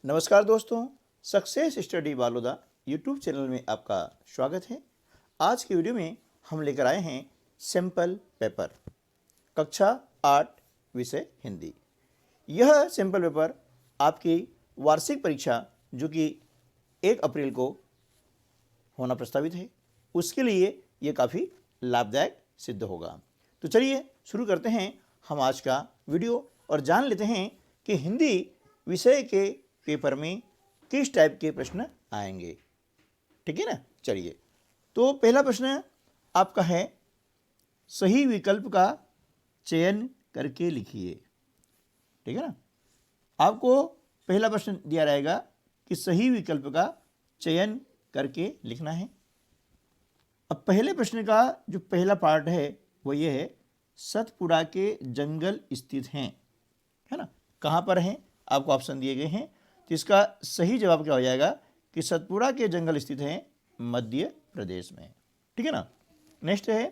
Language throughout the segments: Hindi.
नमस्कार दोस्तों, success study Baloda YouTube channel में आपका स्वागत है। आज की वीडियो में हम लेकर आए हैं सैंपल पेपर कक्षा 8 विषय हिंदी। यह सैंपल पेपर आपकी वार्षिक परीक्षा जो कि 1 अप्रैल को होना प्रस्तावित है, उसके लिए ये काफ़ी लाभदायक सिद्ध होगा। तो चलिए शुरू करते हैं हम आज का वीडियो और जान लेते हैं कि हिंदी विषय के पेपर में किस टाइप के प्रश्न आएंगे। ठीक है ना। चलिए, तो पहला प्रश्न आपका है, सही विकल्प का चयन करके लिखिए। ठीक है ना। आपको पहला प्रश्न दिया रहेगा कि सही विकल्प का चयन करके लिखना है। अब पहले प्रश्न का जो पहला पार्ट है वो ये है, सतपुड़ा के जंगल स्थित हैं, है ना। कहाँ पर हैं आपको ऑप्शन दिए गए हैं, तो इसका सही जवाब क्या हो जाएगा कि सतपुड़ा के जंगल स्थित हैं मध्य प्रदेश में। ठीक है ना। नेक्स्ट है,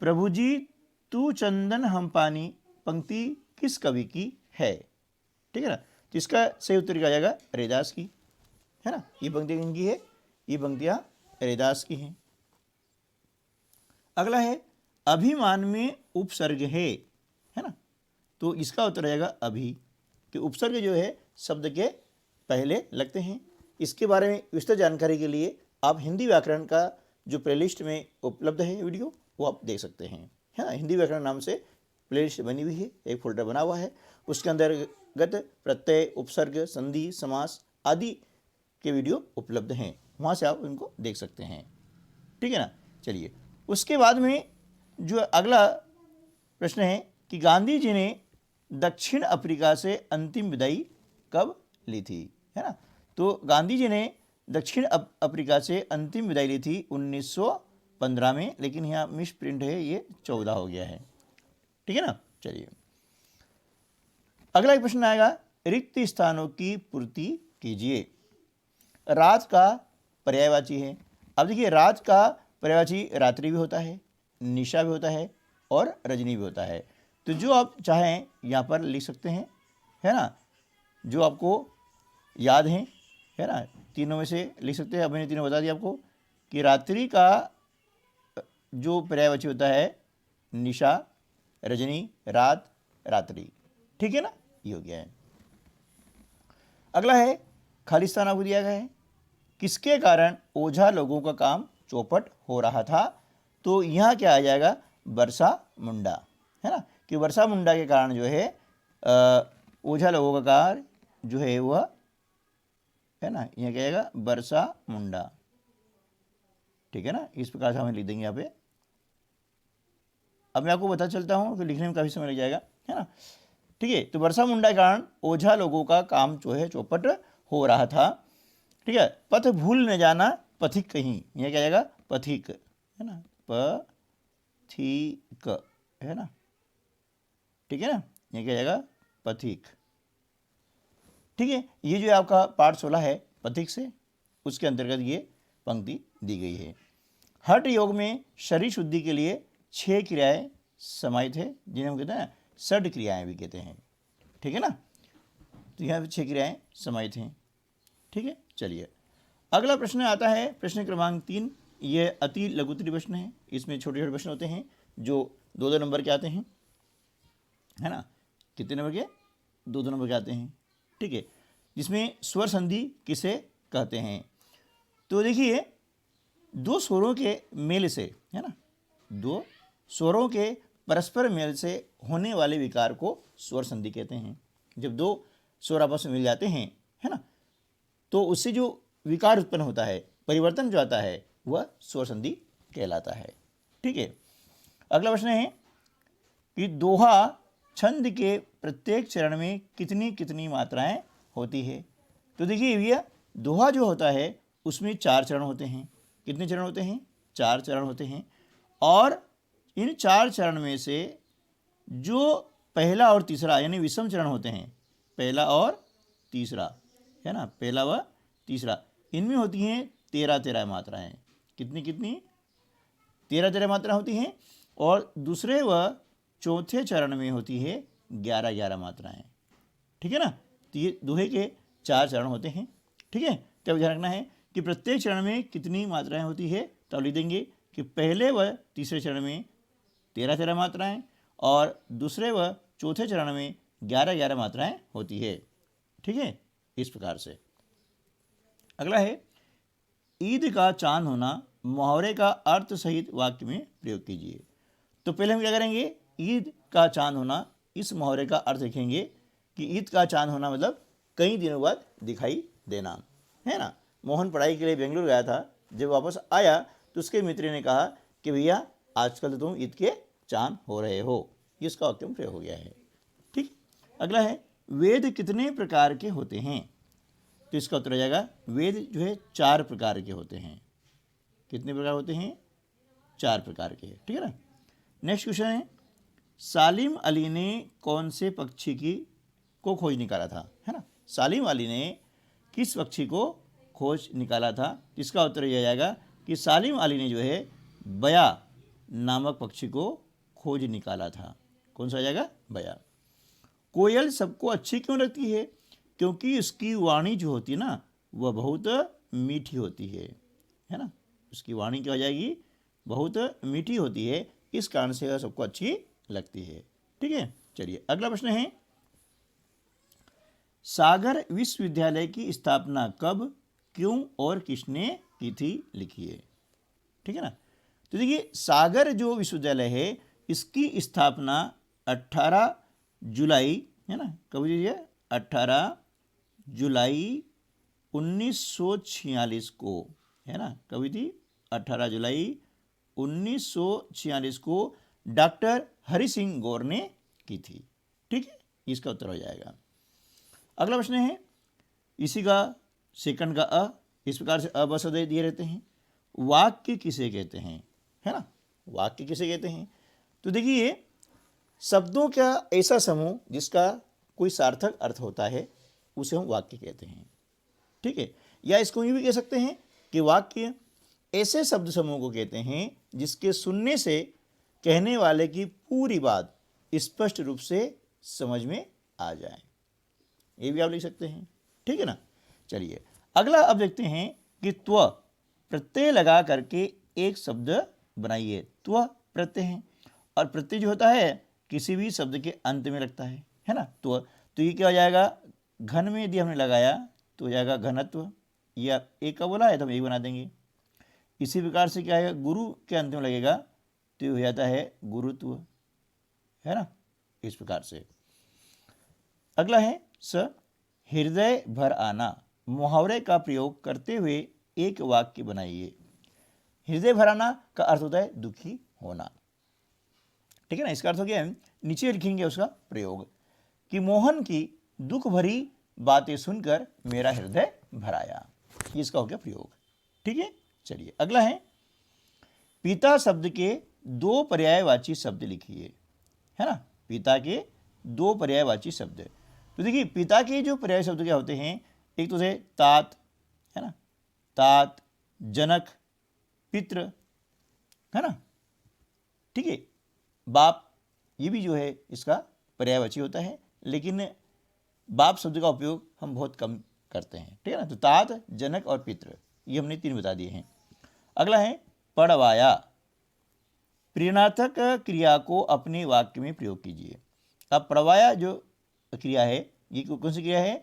प्रभु जी तू चंदन हम पानी पंक्ति किस कवि की है। ठीक है ना। तो इसका सही उत्तर क्या आ जाएगा, रैदास की, है ना। ये पंक्ति किनकी है, ये पंक्तियां रैदास की हैं। अगला है, अभिमान में उपसर्ग है ना। तो इसका उत्तर आ जाएगा अभी, कि उपसर्ग जो है शब्द के पहले लगते हैं। इसके बारे में विस्तृत जानकारी के लिए आप हिंदी व्याकरण का जो प्लेलिस्ट में उपलब्ध है वीडियो, वो आप देख सकते हैं, है ना। हिंदी व्याकरण नाम से प्लेलिस्ट बनी हुई है, एक फोल्डर बना हुआ है, उसके अंतर्गत प्रत्यय, उपसर्ग, संधि, समास आदि के वीडियो उपलब्ध हैं, वहाँ से आप उनको देख सकते हैं। ठीक है ना। चलिए, उसके बाद में जो अगला प्रश्न है कि गांधी जी ने दक्षिण अफ्रीका से अंतिम विदाई कब ली थी, है ना। तो गांधी जी ने दक्षिण अफ्रीका से अंतिम विदाई ली थी 1915 में, लेकिन यहाँ मिस प्रिंट है, ये 14 हो गया है। ठीक है ना। चलिए, अगला एक प्रश्न आएगा, रिक्त स्थानों की पूर्ति कीजिए। रात का पर्यायवाची है। अब देखिए, रात का पर्यायवाची रात्रि भी होता है, निशा भी होता है और रजनी भी होता है। तो जो आप चाहें यहाँ पर लिख सकते हैं, है ना, जो आपको याद है ना, तीनों में से लिख सकते हैं। अब मैंने तीनों बता दिया आपको कि रात्रि का जो पर्यायवाची होता है निशा, रजनी, रात, रात्रि। ठीक है ना, ये हो गया है। अगला है, खाली स्थान आपको दिया गया है, किसके कारण ओझा लोगों का काम चौपट हो रहा था। तो यहाँ क्या आ जाएगा, बरसा मुंडा, है ना, कि बरसा मुंडा के कारण जो है ओझा लोगों का कार्य जो है वह, है ना, यहाँ क्या आएगा, बरसा मुंडा। ठीक है ना, इस प्रकार से हमें लिख देंगे यहाँ पे। अब मैं आपको बता चलता हूँ कि लिखने में काफ़ी समय लग जाएगा, है ना। ठीक है, तो बरसा मुंडा के कारण ओझा लोगों का काम जो है चौपट हो रहा था। ठीक है, पथ भूल न जाना पथिक कहीं, यह क्या जाएगा, पथिक, है ना, पथिक, है ना। ठीक है ना, यह क्या जाएगा, पथिक। ठीक है, ये जो आपका पार्ट 16 है पथिक से, उसके अंतर्गत ये पंक्ति दी गई है। हठ योग में शरीर शुद्धि के लिए 6 क्रियाएं समाहित है, जिन्हें हम कहते हैं षड क्रियाएं भी कहते हैं। ठीक है ना, तो यहाँ 6 क्रियाएं समाहित हैं। ठीक है। चलिए, अगला प्रश्न आता है प्रश्न क्रमांक 3। ये अति लघुत्तरी प्रश्न है, इसमें छोटे छोटे प्रश्न होते हैं जो 2-2 नंबर के आते हैं, है ना। कितने नंबर के, 2-2 नंबर के आते हैं। ठीक है, जिसमें स्वर संधि किसे कहते हैं। तो देखिए, 2 स्वरों के मेल से, है ना, 2 स्वरों के परस्पर मेल से होने वाले विकार को स्वर संधि कहते हैं। जब 2 स्वर आपस में मिल जाते हैं, है ना, तो उससे जो विकार उत्पन्न होता है, परिवर्तन जो आता है, वह स्वर संधि कहलाता है। ठीक है। अगला प्रश्न है कि दोहा छंद के प्रत्येक चरण में कितनी कितनी मात्राएं होती है। तो देखिए भैया, दोहा जो होता है उसमें 4 चरण होते हैं। कितने चरण होते हैं, 4 चरण होते हैं। और इन 4 चरण में से जो पहला और तीसरा यानी विषम चरण होते हैं, पहला और तीसरा, है ना, पहला व तीसरा, इनमें होती हैं 13-13 मात्राएं। कितनी कितनी, 13-13 मात्रा होती हैं। और दूसरे व चौथे चरण में होती है 11-11 मात्राएं। ठीक है ना। तो ये दोहे के 4 चरण होते हैं। ठीक है, तो ध्यान रखना है कि प्रत्येक चरण में कितनी मात्राएं होती है, तो आप लिख देंगे कि पहले व तीसरे चरण में 13 मात्राएं और दूसरे व चौथे चरण में 11 मात्राएं होती है। ठीक है, इस प्रकार से। अगला है, ईद का चांद होना मुहावरे का अर्थ सहित वाक्य में प्रयोग कीजिए। तो पहले हम क्या करेंगे, ईद का चांद होना, इस मुहावरे का अर्थ लिखेंगे कि ईद का चांद होना मतलब कई दिनों बाद दिखाई देना, है ना। मोहन पढ़ाई के लिए बेंगलुरु गया था, जब वापस आया तो उसके मित्र ने कहा कि भैया आजकल तो तुम ईद के चांद हो रहे हो। इसका वाक्य में प्रयोग हो गया है। ठीक, अगला है, वेद कितने प्रकार के होते हैं, तो इसका उत्तर हो जाएगा वेद जो है 4 प्रकार के होते हैं। कितने प्रकार होते हैं, 4 प्रकार के। ठीक है ना। नेक्स्ट क्वेश्चन है, सालिम अली ने कौन से पक्षी को खोज निकाला था, है ना। सालिम अली ने किस पक्षी को खोज निकाला था, इसका उत्तर यह जाएगा कि सालिम अली ने जो है बया नामक पक्षी को खोज निकाला था। कौन सा आ जाएगा, बया। कोयल सबको अच्छी क्यों लगती है, क्योंकि उसकी वाणी जो होती है ना वह बहुत मीठी होती है ना। उसकी वाणी क्या हो जाएगी, बहुत मीठी होती है, इस कारण से वह सबको अच्छी लगती है। ठीक है, चलिए अगला प्रश्न है, सागर विश्वविद्यालय की स्थापना कब, क्यों और किसने की थी, लिखिए। ठीक है ना। तो देखिए, सागर जो विश्वविद्यालय है इसकी स्थापना 18 जुलाई, है ना, कब हुई है, 18 जुलाई 1946 को, है ना। कब हुई थी, 18 जुलाई 1946 को डॉक्टर हरि सिंह गौर ने की थी। ठीक है, इसका उत्तर हो जाएगा। अगला प्रश्न है, इसी का सेकंड का अ, इस प्रकार से अ ब स दिए रहते हैं। वाक्य किसे कहते हैं, है ना, वाक्य किसे कहते हैं। तो देखिए, शब्दों का ऐसा समूह जिसका कोई सार्थक अर्थ होता है उसे हम वाक्य कहते हैं। ठीक है, या इसको यूँ भी कह सकते हैं कि वाक्य ऐसे शब्द समूह को कहते हैं जिसके सुनने से कहने वाले की पूरी बात स्पष्ट रूप से समझ में आ जाए, ये भी आप लिख सकते हैं। ठीक है ना। चलिए अगला अब देखते हैं कि त्व प्रत्यय लगा करके एक शब्द बनाइए। त्व प्रत्यय है और प्रत्यय जो होता है किसी भी शब्द के अंत में लगता है ना। त्व, तो ये क्या हो जाएगा, घन में यदि हमने लगाया तो हो जाएगा घनत्व, या एक का बोला है तो हम एक बना देंगे। इसी प्रकार से क्या है, गुरु के अंत में लगेगा तो ये हो जाता है गुरुत्व, है ना, इस प्रकार से। अगला है स, हृदय भर आना मुहावरे का प्रयोग करते हुए एक वाक्य बनाइए। हृदय भर आना का अर्थ होता है दुखी होना। ठीक है ना, इसका अर्थ हो गया, नीचे लिखेंगे उसका प्रयोग कि मोहन की दुख भरी बातें सुनकर मेरा हृदय भर आया, इसका हो गया प्रयोग। ठीक है, चलिए अगला है, पिता शब्द के 2 पर्यायवाची शब्द लिखिए, है ना। पिता के 2 पर्यायवाची शब्द, तो देखिए पिता के जो पर्याय शब्द क्या होते हैं, एक तो है तात, है ना, तात, जनक, पितृ, है ना। ठीक है, बाप, ये भी जो है इसका पर्यायवाची होता है, लेकिन बाप शब्द का उपयोग हम बहुत कम करते हैं। ठीक है ना, तो तात, जनक और पितृ, ये हमने 3 बता दिए हैं। अगला है पढ़वाया, प्रेरणार्थक क्रिया को अपने वाक्य में प्रयोग कीजिए। अब पढ़वाया जो क्रिया है ये कौन सी क्रिया है,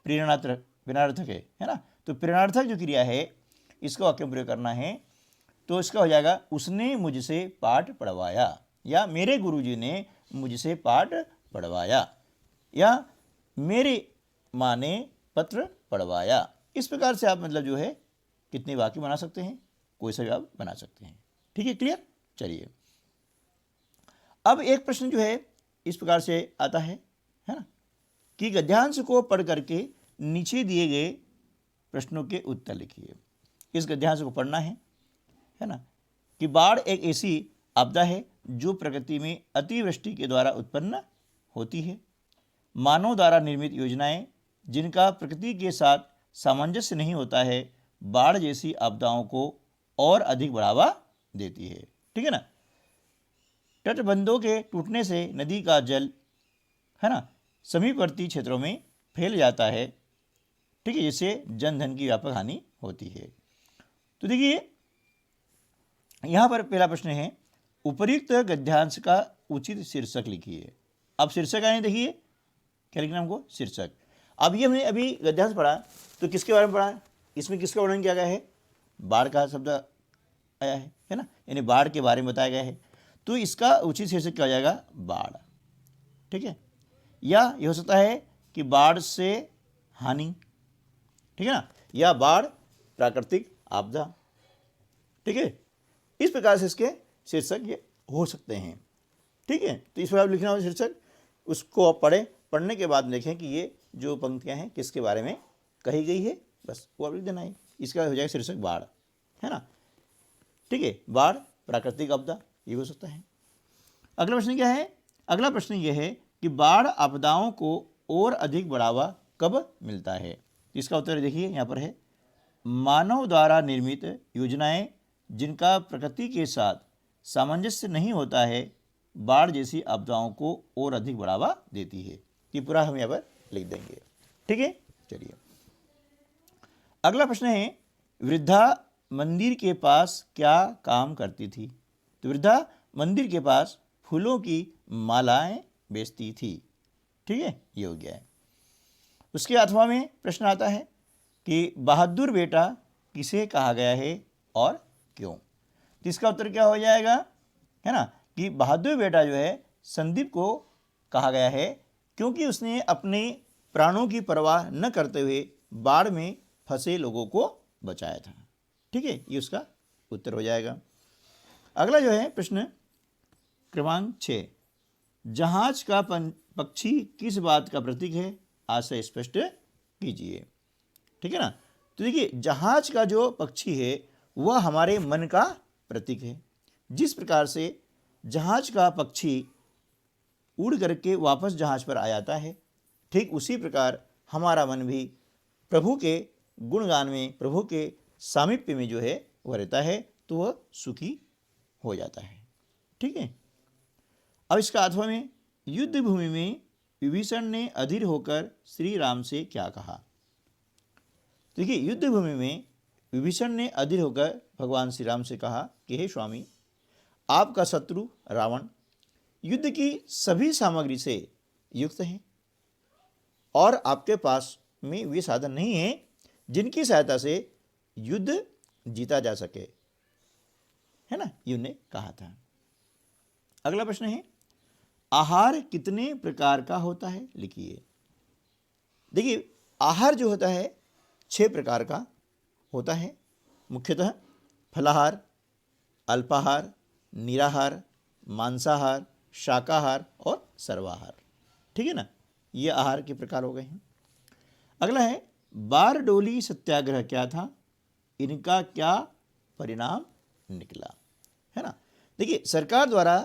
प्रेरणार्थक है ना। तो प्रेरणार्थक जो क्रिया है इसका वाक्य में प्रयोग करना है, तो इसका हो जाएगा उसने मुझसे पाठ पढ़वाया, या मेरे गुरुजी ने मुझसे पाठ पढ़वाया, या मेरी माँ ने पत्र पढ़वाया। इस प्रकार से आप मतलब जो है कितने वाक्य बना सकते हैं, कोई सा भी आप बना सकते हैं। ठीक है, क्लियर। चलिए अब एक प्रश्न जो है इस प्रकार से आता है ना, कि गद्यांश को पढ़ करके नीचे दिए गए प्रश्नों के उत्तर लिखिए। इस गद्यांश को पढ़ना है ना, कि बाढ़ एक ऐसी आपदा है जो प्रकृति में अतिवृष्टि के द्वारा उत्पन्न होती है। मानव द्वारा निर्मित योजनाएं जिनका प्रकृति के साथ सामंजस्य नहीं होता है, बाढ़ जैसी आपदाओं को और अधिक बढ़ावा देती है। ठीक है ना। तटबंधों के टूटने से नदी का जल, है ना, समीपवर्ती क्षेत्रों में फैल जाता है ठीक है, जिससे जनधन की व्यापक हानि होती है। तो देखिए यहाँ पर पहला प्रश्न है, उपर्युक्त गद्यांश का उचित शीर्षक लिखिए। अब शीर्षक आए, देखिए क्या लिखना हमको, शीर्षक। अब ये हमने अभी गद्यांश पढ़ा तो किसके बारे में पढ़ा, इसमें किसका वर्णन किया गया है, बाढ़ का शब्द आया है ना, यानी बाढ़ के बारे में बताया गया है। तो इसका उचित शीर्षक क्या हो जाएगा, बाढ़। ठीक है, या ये हो सकता है कि बाढ़ से हानि, ठीक है ना, या बाढ़ प्राकृतिक आपदा। ठीक है, इस प्रकार से इसके शीर्षक ये हो सकते हैं। ठीक है, तो इस प्रकार लिखना हो शीर्षक, उसको आप पढ़ें, पढ़ने के बाद देखें कि ये जो पंक्तियां हैं किसके बारे में कही गई है, बस वो आप लिख देना है। इसका हो जाएगा शीर्षक बाढ़, है ना। ठीक है, बाढ़ प्राकृतिक आपदा ये हो सकता है। अगला प्रश्न क्या है, अगला प्रश्न ये है कि बाढ़ आपदाओं को और अधिक बढ़ावा कब मिलता है। इसका उत्तर देखिए यहाँ पर है, मानव द्वारा निर्मित योजनाएं जिनका प्रकृति के साथ सामंजस्य नहीं होता है, बाढ़ जैसी आपदाओं को और अधिक बढ़ावा देती है। ये पूरा हम यहाँ पर लिख देंगे। ठीक है, चलिए अगला प्रश्न है, वृद्धा मंदिर के पास क्या काम करती थी। तो वृद्धा मंदिर के पास फूलों की मालाएं बेचती थी। ठीक है, ये हो गया है। उसके 8वां में प्रश्न आता है कि बहादुर बेटा किसे कहा गया है और क्यों। तो इसका उत्तर क्या हो जाएगा, है ना, कि बहादुर बेटा जो है संदीप को कहा गया है क्योंकि उसने अपने प्राणों की परवाह न करते हुए बाढ़ में फंसे लोगों को बचाया था। ठीक है, ये उसका उत्तर हो जाएगा। अगला जो है प्रश्न क्रमांक 6, जहाज का पक्षी किस बात का प्रतीक है, आशय स्पष्ट कीजिए। ठीक है ना, तो देखिए जहाज का जो पक्षी है वह हमारे मन का प्रतीक है। जिस प्रकार से जहाज का पक्षी उड़ करके वापस जहाज पर आ जाता है, ठीक उसी प्रकार हमारा मन भी प्रभु के गुणगान में, प्रभु के सामीप्य में जो है वह रहता है, तो वह सुखी हो जाता है। ठीक है, अब इसका 8वां में, युद्ध भूमि में विभीषण ने अधीर होकर श्री राम से क्या कहा। देखिए युद्ध भूमि में विभीषण ने अधीर होकर भगवान श्री राम से कहा कि हे स्वामी, आपका शत्रु रावण युद्ध की सभी सामग्री से युक्त है और आपके पास में वे साधन नहीं है जिनकी सहायता से युद्ध जीता जा सके, है ना, ये उन्होंने कहा था। अगला प्रश्न है, आहार कितने प्रकार का होता है, लिखिए। देखिए आहार जो होता है 6 प्रकार का होता है, मुख्यतः फलाहार, अल्पाहार, निराहार, मांसाहार, शाकाहार और सर्वाहार। ठीक है ना, ये आहार के प्रकार हो गए हैं। अगला है, बारडोली सत्याग्रह क्या था, इनका क्या परिणाम निकला, है ना। देखिए सरकार द्वारा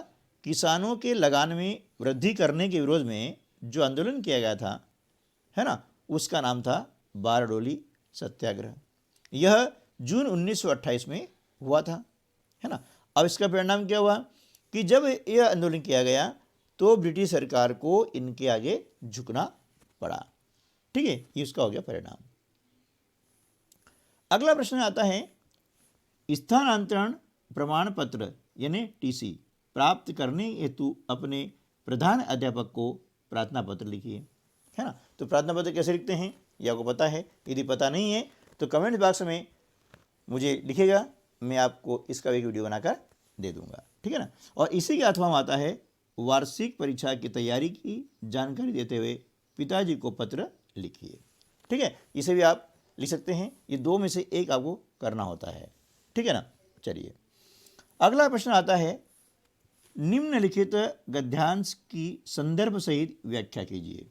किसानों के लगान में वृद्धि करने के विरोध में जो आंदोलन किया गया था, है ना, उसका नाम था बारडोली सत्याग्रह। यह जून 1928 में हुआ था, है ना। अब इसका परिणाम क्या हुआ कि जब यह आंदोलन किया गया तो ब्रिटिश सरकार को इनके आगे झुकना पड़ा। ठीक है, ये उसका हो गया परिणाम। अगला प्रश्न आता है, स्थानांतरण प्रमाण पत्र यानी टीसी प्राप्त करने हेतु अपने प्रधान अध्यापक को प्रार्थना पत्र लिखिए, है ना। तो प्रार्थना पत्र कैसे लिखते हैं ये आपको पता है, यदि पता नहीं है तो कमेंट बॉक्स में मुझे लिखेगा, मैं आपको इसका एक वीडियो बनाकर दे दूंगा। ठीक है ना। और इसी के अथवा में आता है, वार्षिक परीक्षा की तैयारी की जानकारी देते हुए पिताजी को पत्र लिखिए। ठीक है, इसे भी आप लिख सकते हैं, ये 2 में से एक आपको करना होता है। ठीक है ना। चलिए अगला प्रश्न आता है, निम्नलिखित गद्यांश की संदर्भ सहित व्याख्या कीजिए।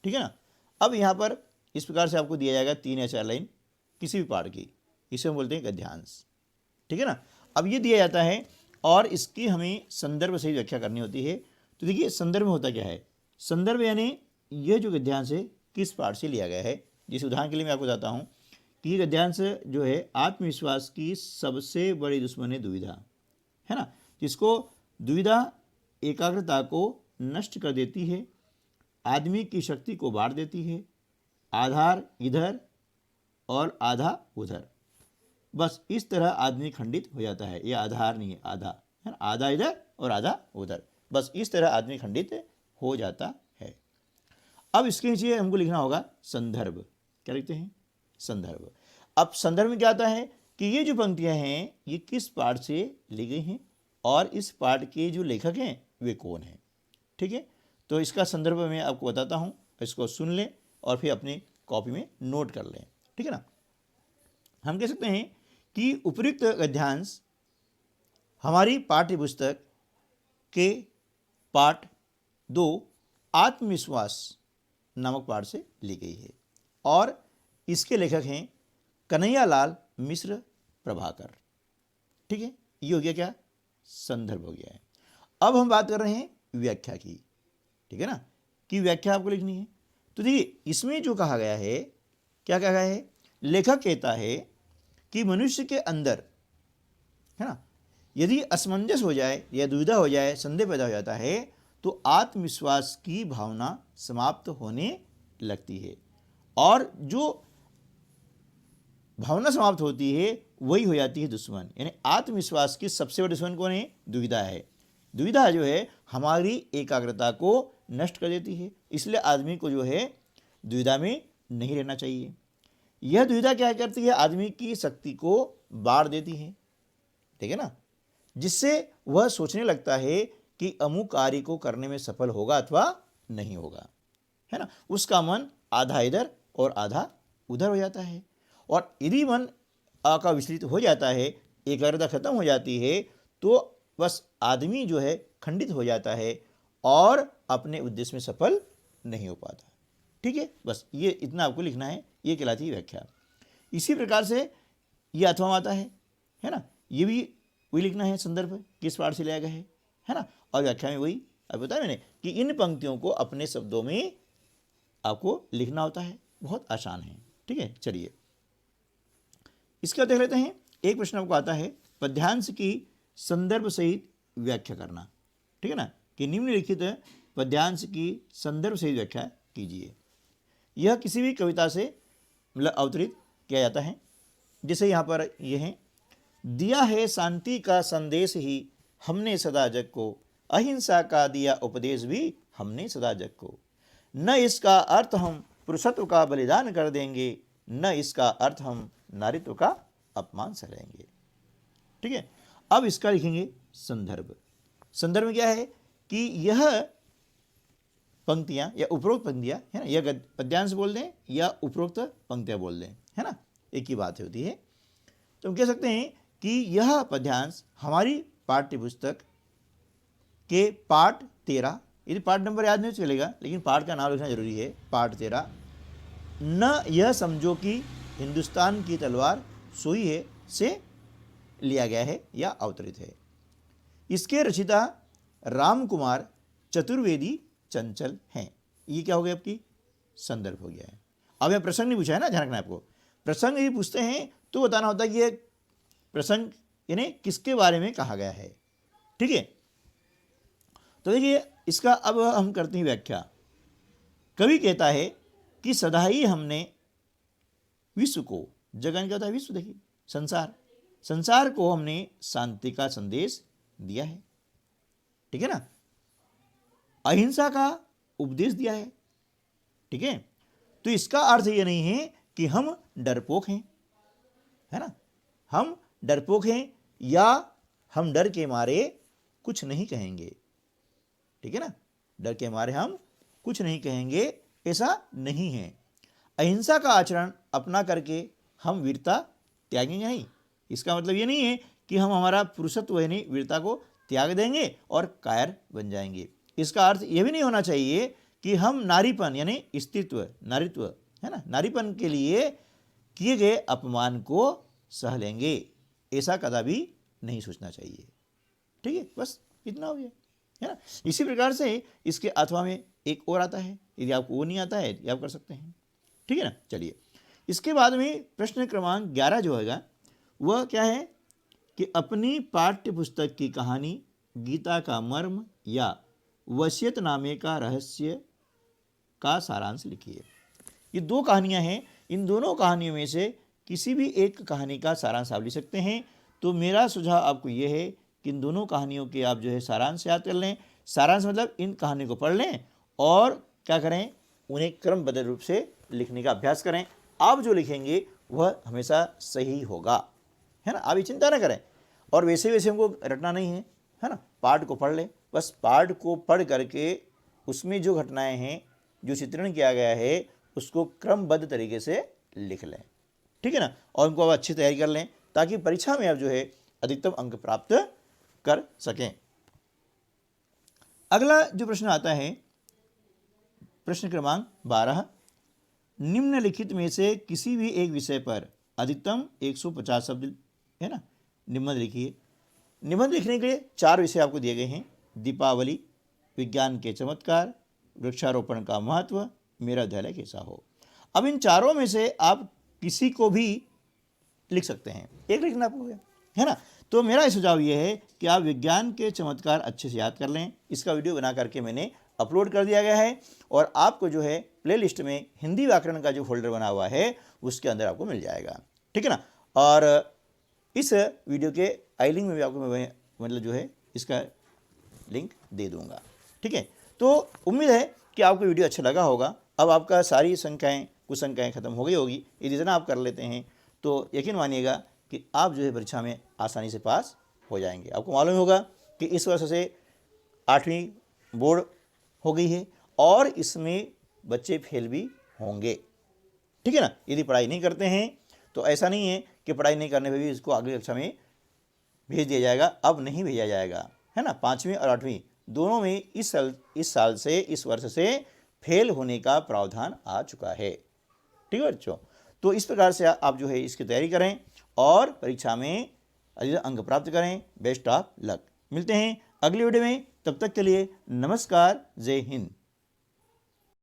ठीक है ना। अब यहाँ पर इस प्रकार से आपको दिया जाएगा 3 या 4 लाइन किसी भी पाठ की, इसे हम बोलते हैं गद्यांश। ठीक है ना। अब ये दिया जाता है और इसकी हमें संदर्भ सहित व्याख्या करनी होती है। तो देखिए संदर्भ में होता क्या है, संदर्भ यानी यह जो गद्यांश है किस पाठ से लिया गया है। जिस उदाहरण के लिए मैं आपको बताता हूँ कि ये गद्यांश जो है, आत्मविश्वास की सबसे बड़ी दुश्मन है दुविधा, है ना, जिसको दुविधा एकाग्रता को नष्ट कर देती है, आदमी की शक्ति को बांट देती है, आधार इधर और आधा उधर। बस इस तरह आदमी खंडित हो जाता है। ये आधार नहीं है, आधा है ना, आधा इधर और आधा उधर, बस इस तरह आदमी खंडित हो जाता है। अब इसके नीचे हमको लिखना होगा संदर्भ। क्या लिखते हैं? संदर्भ। अब संदर्भ में क्या आता है कि ये जो पंक्तियां हैं ये किस पाठ से ली गई हैं और इस पाठ के जो लेखक हैं वे कौन हैं। ठीक है, तो इसका संदर्भ मैं आपको बताता हूँ, इसको सुन लें और फिर अपनी कॉपी में नोट कर लें। ठीक है ना। हम कह सकते हैं कि उपयुक्त गद्यांश हमारी पाठ्य पुस्तक के पाठ 2 आत्मविश्वास नामक पाठ से ली गई है और इसके लेखक हैं कन्हैयालाल मिश्र प्रभाकर। ठीक है, ये हो गया क्या? संदर्भ हो गया है। अब हम बात कर रहे हैं व्याख्या की। ठीक है ना, कि व्याख्या आपको लिखनी है। तो देखिए इसमें जो कहा गया है, क्या कहा गया है? लेखक कहता है कि मनुष्य के अंदर, है ना, यदि असमंजस हो जाए या दुविधा हो जाए, संदेह पैदा हो जाता है तो आत्मविश्वास की भावना समाप्त होने लगती है और जो भावना समाप्त होती है वही हो जाती है दुश्मन। यानी आत्मविश्वास की सबसे बड़ी दुश्मन कौन है? दुविधा है। दुविधा जो है हमारी एकाग्रता को नष्ट कर देती है, इसलिए आदमी को जो है दुविधा में नहीं रहना चाहिए। यह दुविधा क्या करती है? आदमी की शक्ति को बाढ़ देती है। ठीक है ना, जिससे वह सोचने लगता है कि अमुक कार्य को करने में सफल होगा अथवा नहीं होगा, है ना। उसका मन आधा इधर और आधा उधर हो जाता है और यदि मन का विचलित हो जाता है, एकाग्रता खत्म हो जाती है, तो बस आदमी जो है खंडित हो जाता है और अपने उद्देश्य में सफल नहीं हो पाता। ठीक है, बस ये इतना आपको लिखना है, ये कहलाती है व्याख्या। इसी प्रकार से ये अथवा आता है ना, ये भी वही लिखना है, संदर्भ किस पाठ से लिया गया है ना। और व्याख्या में वही अब बताया मैंने कि इन पंक्तियों को अपने शब्दों में आपको लिखना होता है, बहुत आसान है। ठीक है, चलिए इसका देख लेते हैं। एक प्रश्न आपको आता है, पद्यांश की संदर्भ सहित व्याख्या करना। ठीक है ना, कि निम्नलिखित पद्यांश की संदर्भ सहित व्याख्या कीजिए। यह किसी भी कविता से मतलब अवतरित किया जाता है। जैसे यहाँ पर यह है, दिया है शांति का संदेश ही हमने सदा जग को, अहिंसा का दिया उपदेश भी हमने सदा जग को। न इसका अर्थ हम पुरुषत्व का बलिदान कर देंगे, न इसका अर्थ हम नारित्व का अपमान सहेंगे। ठीक है, अब इसका लिखेंगे संदर्भ। संदर्भ में क्या है कि यह पंक्तियां या उपरोक्त पंक्तियां, है ना, यह पद्यांश बोल दें या उपरोक्त पंक्तियां बोल दें, है ना, एक ही बात होती है। तो हम कह सकते हैं कि यह पद्यांश हमारी पाठ्य पुस्तक के पाठ 13, यदि पाठ नंबर याद नहीं चलेगा लेकिन पाठ का नाम लिखना जरूरी है, पाठ 13, न यह समझो कि हिंदुस्तान की तलवार सोई है से लिया गया है या अवतरित है। इसके रचिता राम कुमार चतुर्वेदी चंचल हैं। ये क्या हो गया? आपकी संदर्भ हो गया है। अब यह प्रसंग नहीं पूछा है ना, ध्यान रखना आपको। प्रसंग यदि पूछते हैं तो बताना होता है कि यह प्रसंग यानी किसके बारे में कहा गया है। ठीक है, तो देखिए इसका अब हम करते हैं व्याख्या। कवि कहता है कि सदा ही हमने विश्व को, जगन क्या होता है? विश्व, देखिए संसार को हमने शांति का संदेश दिया है। ठीक है ना, अहिंसा का उपदेश दिया है। ठीक है, तो इसका अर्थ ये नहीं है कि हम डरपोक हैं, है ना, हम डरपोक हैं या हम डर के मारे कुछ नहीं कहेंगे। ठीक है ना, डर के मारे हम कुछ नहीं कहेंगे, ऐसा नहीं है। अहिंसा का आचरण अपना करके हम वीरता त्यागेंगे नहीं। इसका मतलब ये नहीं है कि हम हमारा पुरुषत्व यानी वीरता को त्याग देंगे और कायर बन जाएंगे। इसका अर्थ यह भी नहीं होना चाहिए कि हम नारीपन यानी स्त्रीत्व, नारीत्व, है ना, नारीपन के लिए किए गए अपमान को सह लेंगे, ऐसा कदापि नहीं सोचना चाहिए। ठीक है, बस इतना हो गया, है ना। इसी प्रकार से इसके अथवा में एक और आता है, यदि आपको वो नहीं आता है ये आप कर सकते हैं। ठीक है ना, चलिए इसके बाद में प्रश्न क्रमांक 11 जो होगा वह क्या है कि अपनी पाठ्य पुस्तक की कहानी, गीता का मर्म या वसीयतनामे का रहस्य का सारांश लिखिए। ये दो कहानियां हैं इन दोनों कहानियों में से किसी भी एक कहानी का सारांश आप लिख सकते हैं। तो मेरा सुझाव आपको ये है कि इन दोनों कहानियों के आप जो है सारांश याद कर लें। सारांश मतलब इन कहानियों को पढ़ लें और क्या करें, उन्हें क्रमबद्ध रूप से लिखने का अभ्यास करें। आप जो लिखेंगे वह हमेशा सही होगा, है ना। आप ये चिंता ना करें। और वैसे वैसे हमको रटना नहीं है ना। पाठ को पढ़ लें, बस पाठ को पढ़ करके उसमें जो घटनाएं हैं, जो चित्रण किया गया है, उसको क्रमबद्ध तरीके से लिख लें, ठीक है ना। और उनको आप अच्छी तैयारी कर लें ताकि परीक्षा में आप जो है अधिकतम अंक प्राप्त कर सकें। अगला जो प्रश्न आता है, प्रश्न क्रमांक 12, निम्नलिखित में से किसी भी एक विषय पर अधिकतम 150 शब्द, है ना, निबंध लिखिए। निबंध लिखने के लिए 4 विषय आपको दिए गए हैं: दीपावली, विज्ञान के चमत्कार, वृक्षारोपण का महत्व, मेरा विद्यालय कैसा हो। अब इन चारों में से आप किसी को भी लिख सकते हैं, एक लिखना आपको है ना। तो मेरा सुझाव ये है कि आप विज्ञान के चमत्कार अच्छे से याद कर लें। इसका वीडियो बना करके मैंने अपलोड कर दिया गया है और आपको जो है प्लेलिस्ट में हिंदी व्याकरण का जो फोल्डर बना हुआ है उसके अंदर आपको मिल जाएगा, ठीक है ना। और इस वीडियो के आई लिंक में भी आपको मैं मतलब जो है इसका लिंक दे दूंगा, ठीक है। तो उम्मीद है कि आपको वीडियो अच्छा लगा होगा। अब आपका सारी संख्याएं, कुछ संख्याएं खत्म हो गई होगी। यदि इतना आप कर लेते हैं तो यकीन मानिएगा कि आप जो है परीक्षा में आसानी से पास हो जाएंगे। आपको मालूम होगा कि इस वर्ष से 8वीं बोर्ड हो गई है और इसमें बच्चे फेल भी होंगे, ठीक है ना। यदि पढ़ाई नहीं करते हैं तो ऐसा नहीं है कि पढ़ाई नहीं करने पर भी इसको अगली कक्षा में भेज दिया जाएगा। अब नहीं भेजा जाएगा, है ना। 5वीं और 8वीं दोनों में इस साल से, इस वर्ष से फेल होने का प्रावधान आ चुका है, ठीक है बच्चों। तो इस प्रकार से आप जो है इसकी तैयारी करें और परीक्षा में अधिक अंक प्राप्त करें। Best of luck. मिलते हैं अगली वीडियो में, तब तक के लिए नमस्कार, जय हिंद।